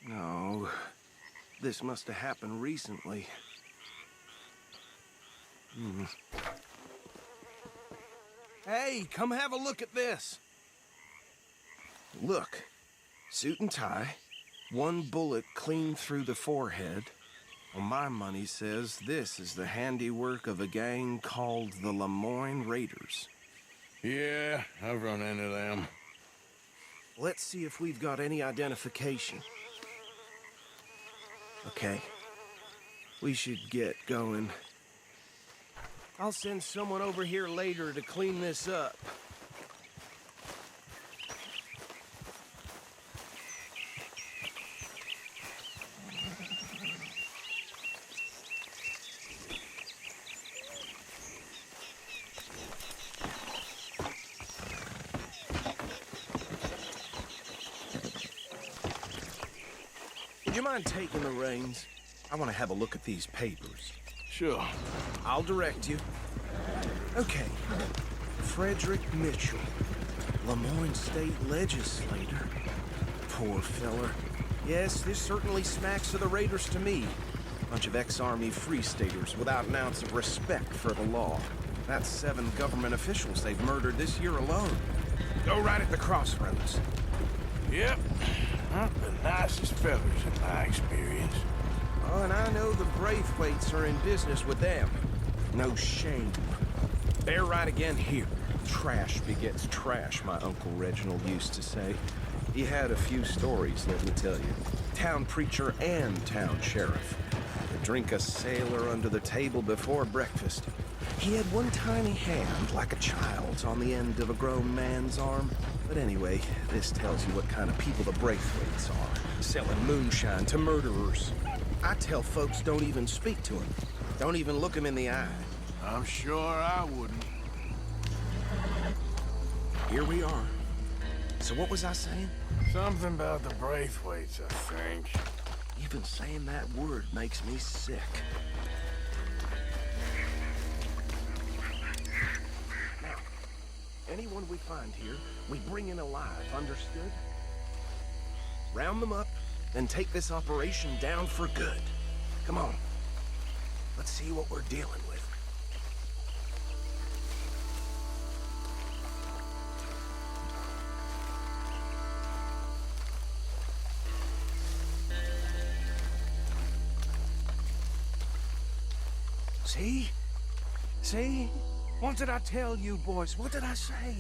No, this must have happened recently. Hey, come have a look at this. Look, suit and tie, one bullet clean through the forehead. Well, my money says this is the handiwork of a gang called the Lemoyne Raiders.
Yeah, I've run into them.
Let's see if we've got any identification. Okay. We should get going. I'll send someone over here later to clean this up. Would you mind taking the reins? I want to have a look at these papers.
Sure.
I'll direct you. Okay. Frederick Mitchell, Lemoyne State Legislator. Poor feller. Yes, this certainly smacks of the Raiders to me. Bunch of ex-Army Free Staters without an ounce of respect for the law. That's 7 government officials they've murdered this year alone. Go right at the crossroads.
Yep. Not the nicest fellas in my experience.
Oh, and I know the Braithwaites are in business with them. No shame. They're right again here. Trash begets trash, my Uncle Reginald used to say. He had a few stories, let me tell you. Town preacher and town sheriff. Would drink a sailor under the table before breakfast. He had one tiny hand, like a child's, on the end of a grown man's arm. But anyway, this tells you what kind of people the Braithwaites are. Selling moonshine to murderers. I tell folks don't even speak to him. Don't even look him in the eye.
I'm sure I wouldn't.
Here we are. So what was I saying?
Something about the Braithwaites, I think.
Even saying that word makes me sick. Now, anyone we find here, we bring in alive, understood? Round them up, and take this operation down for good. Come on. Let's see what we're dealing with. See? See? What did I tell you, boys? What did I say?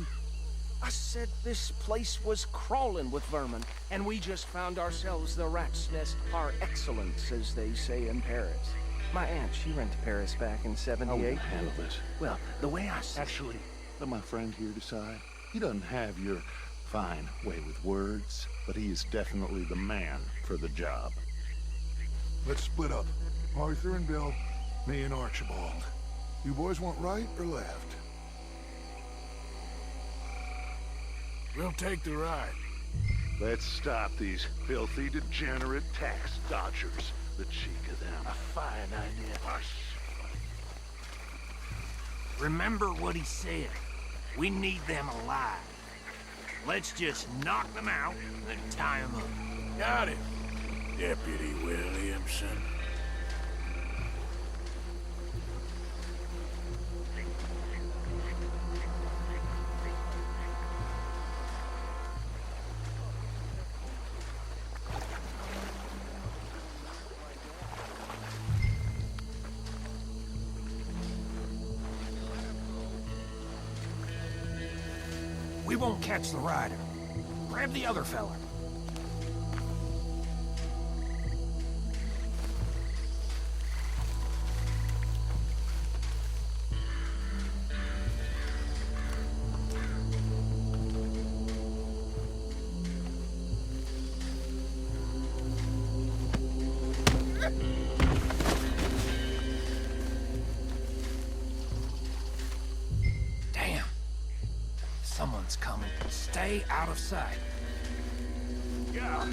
I said this place was crawling with vermin, and we just found ourselves the rat's nest par excellence, as they say in Paris. My aunt, she went to Paris back in '78.
How will you handle this?
Well, the way I see...
Actually, let my friend here decide. He doesn't have your fine way with words, but he is definitely the man for the job.
Let's split up. Arthur and Bill, me and Archibald. You boys want right or left?
We'll take the right.
Let's stop these filthy, degenerate tax dodgers. The cheek of them.
A fine idea.
Hush.
Remember what he said. We need them alive. Let's just knock them out and tie them up.
Got it, Deputy Williamson.
We won't catch the rider. Grab the other fella. Damn. Someone's coming. Stay out of sight. Yeah.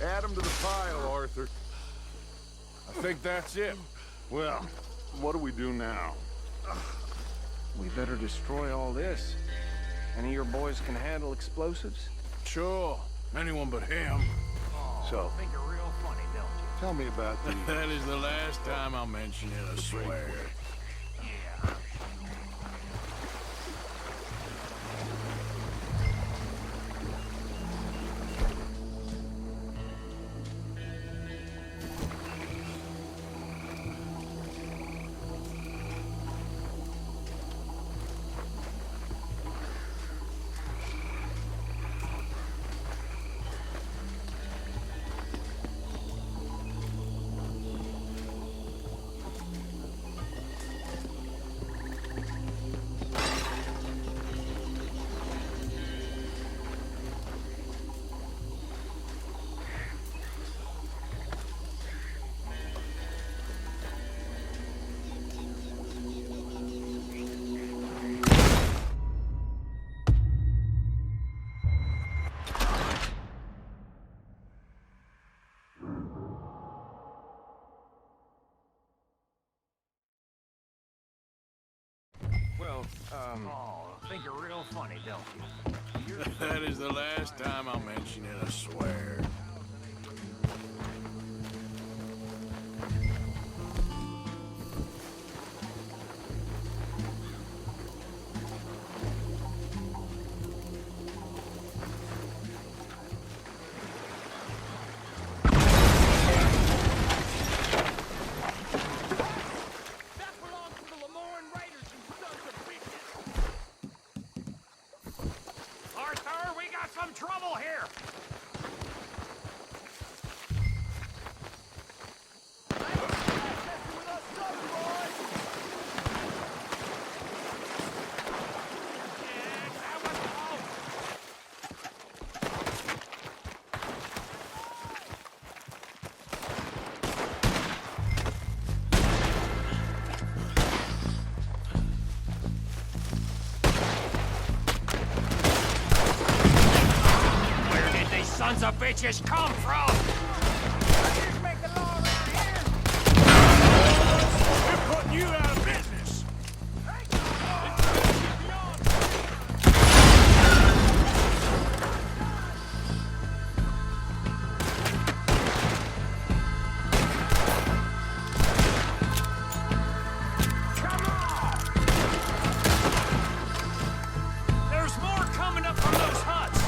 Add him to the pile, Arthur.
I think that's it.
Well, what do we do now?
We better destroy all this. Any of your boys can handle explosives?
Sure. Anyone but him.
So,
Think you're real funny, don't you?
tell me about the...
That is the last time I'll mention it, I swear.
Yeah.
Oh, think you're real funny, don't you?
That is the last time I'll mention it, I swear.
Trouble here! Sons of bitches come from! Make the law around here! We're putting you out of business! Come on! There's more coming up from those huts!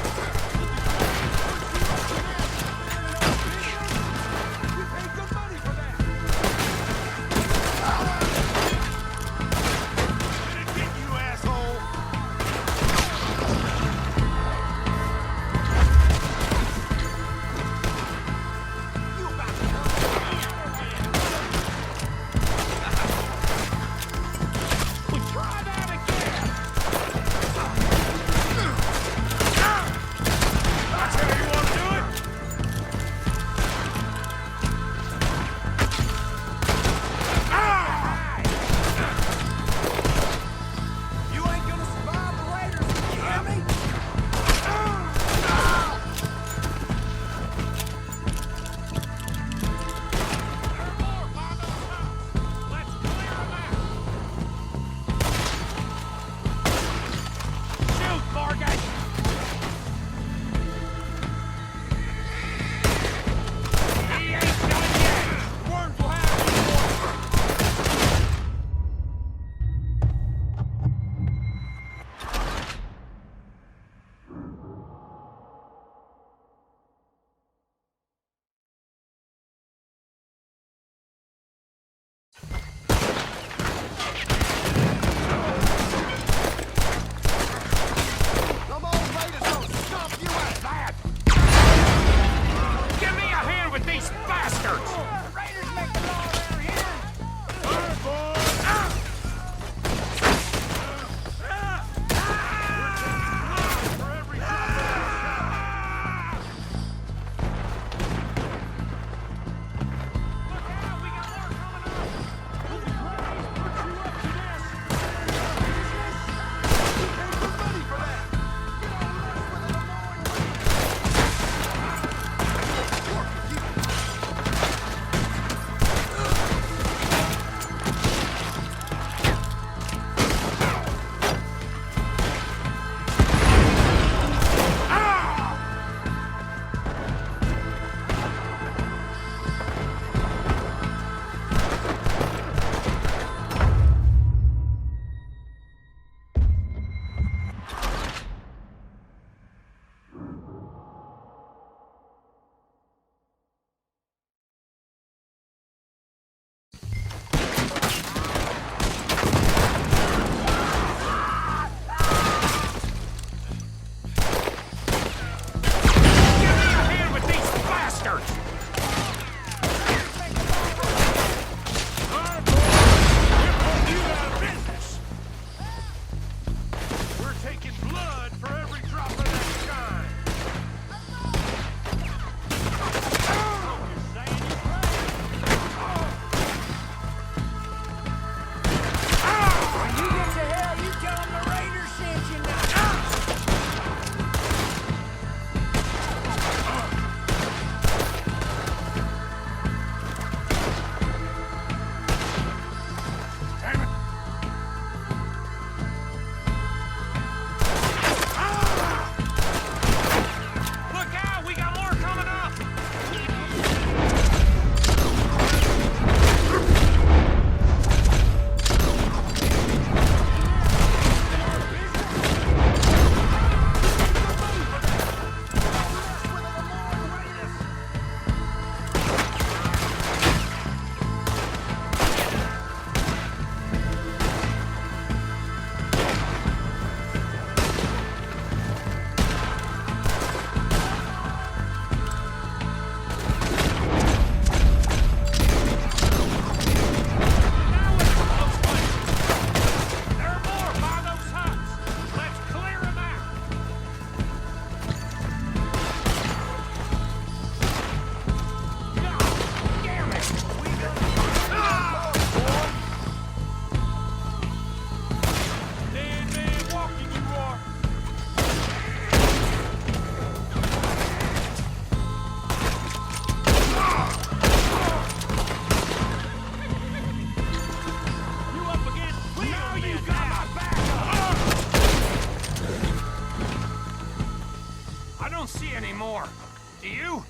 car. Do you?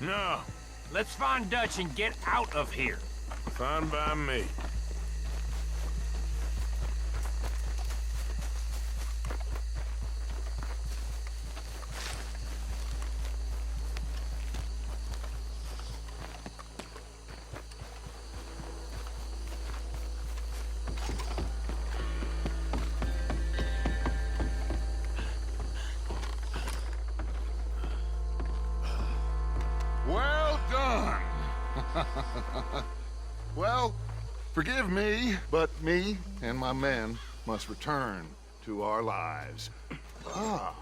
No.
Let's find Dutch and get out of here.
Fine by me.
Well done. Well, forgive me, but me and my men must return to our lives. Ah,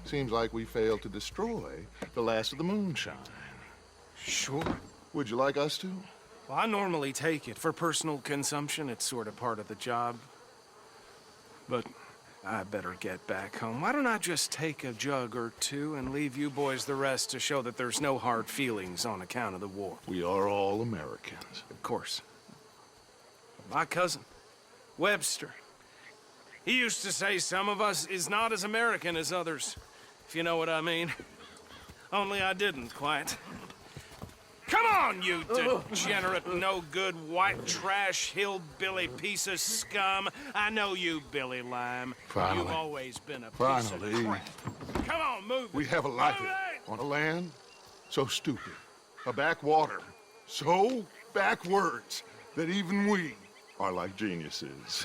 seems like we failed to destroy the last of the moonshine.
Sure.
Would you like us to?
Well, I normally take it. For personal consumption, it's sort of part of the job. But I better get back home. Why don't I just take a jug or two and leave you boys the rest to show that there's no hard feelings on account of the war?
We are all Americans.
Of course. My cousin, Webster, he used to say some of us is not as American as others, if you know what I mean. Only I didn't quite. Come on, you degenerate, no-good, white trash, hillbilly piece of scum. I know you, Billy Lime.
Finally.
You've always been a piece of crap. Come on, move
We
it.
have a life
Move it.
on a land so stupid, a backwater so backwards that even we are like geniuses.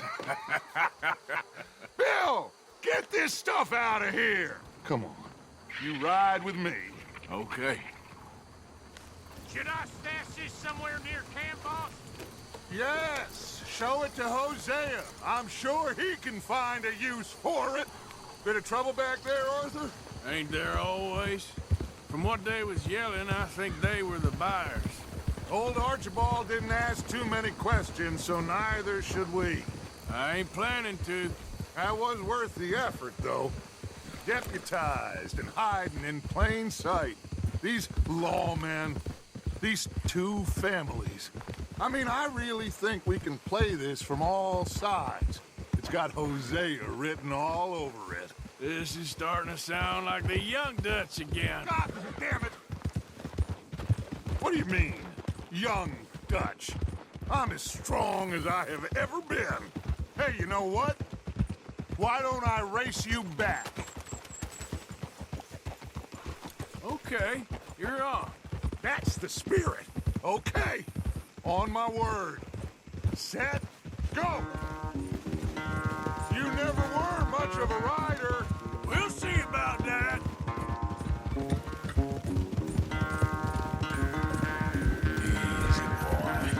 Bill, get this stuff out of here. Come on, you ride with me.
Okay.
Should I stash this somewhere near camp, boss?
Yes, show it to Hosea. I'm sure he can find a use for it. Bit of trouble back there, Arthur?
Ain't there always? From what they was yelling, I think they were the buyers.
Old Archibald didn't ask too many questions, so neither should we.
I ain't planning to.
That was worth the effort, though. Deputized and hiding in plain sight. These lawmen, these two families. I mean, I really think we can play this from all sides. It's got Hosea written all over it.
This is starting to sound like the young Dutch again.
God damn it! What do you mean, young Dutch? I'm as strong as I have ever been. Hey, you know what? Why don't I race you back?
Okay, you're on.
That's the spirit. Okay, on my word. Set, go! You never were much of a rider.
We'll see about that.
Easy, boy.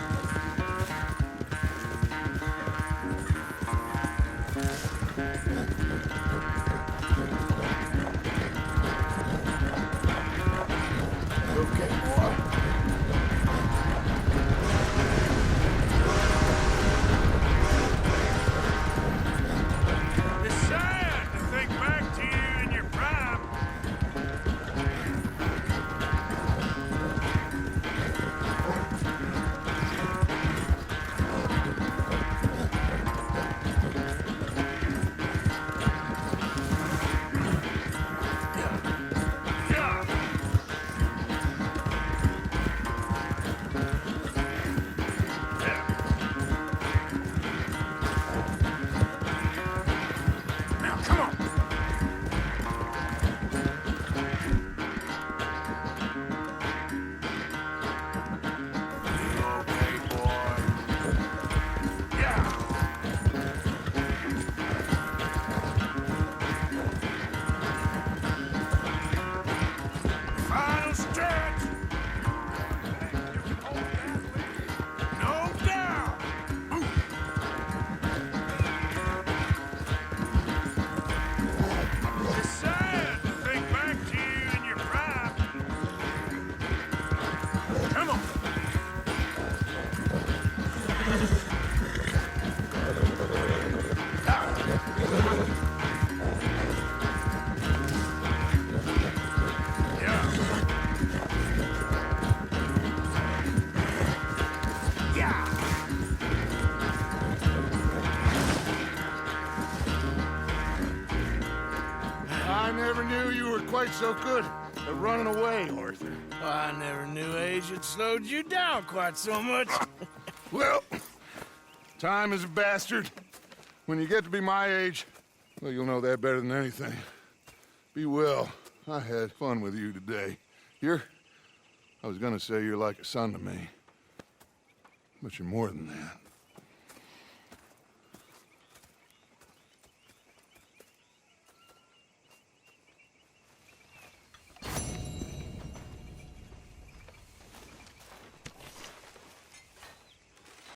Okay, boy.
It's sad to think back to you in your prime.
Now, come on.
Okay, boy.
Final stretch. No doubt.
It's sad to think back to you in your prime.
Come on. I never knew you were quite so good
They're running away, Arthur.
Oh, I never knew age had slowed you down quite so much.
Well, time is a bastard. When you get to be my age, well, you'll know that better than anything. Be well. I had fun with you today. I was gonna say you're like a son to me. But you're more than that.